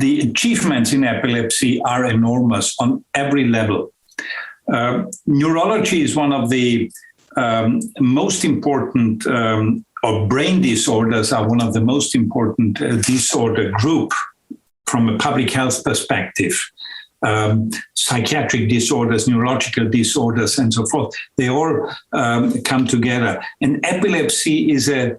the achievements in epilepsy are enormous on every level. Neurology is one of the most important, or brain disorders are one of the most important disorder group from a public health perspective. Psychiatric disorders, neurological disorders, and so forth, they all come together. And epilepsy is an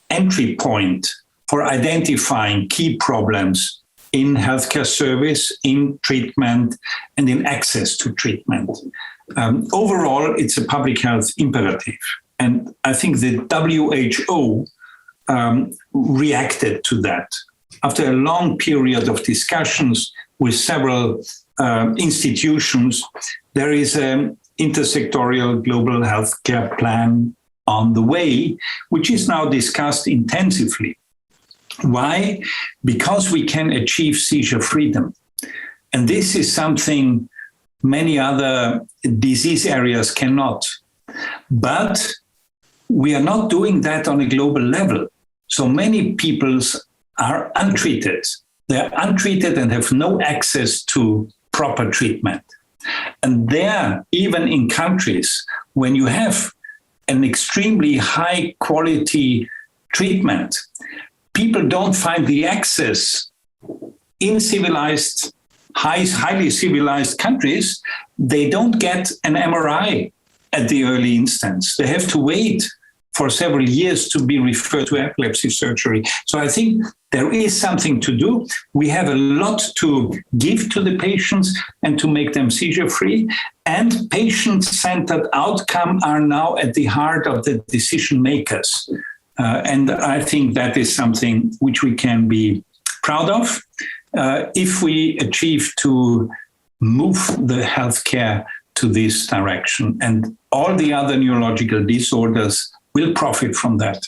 entry point for identifying key problems in healthcare service, in treatment, and in access to treatment. Overall, it's a public health imperative. And I think the WHO reacted to that. After a long period of discussions with several institutions, there is an intersectoral global healthcare plan on the way, which is now discussed intensively. Why? Because we can achieve seizure freedom. And this is something many other disease areas cannot. But we are not doing that on a global level. So many people are untreated. They're untreated and have no access to proper treatment. And there, even in countries, when you have an extremely high quality treatment, people don't find the access in civilized, highly civilized countries. They don't get an MRI at the early instance. They have to wait for several years to be referred to epilepsy surgery. So I think there is something to do. We have a lot to give to the patients and to make them seizure-free. And patient-centered outcome are now at the heart of the decision makers. And I think that is something which we can be proud of if we achieve to move the healthcare to this direction. And all the other neurological disorders will profit from that.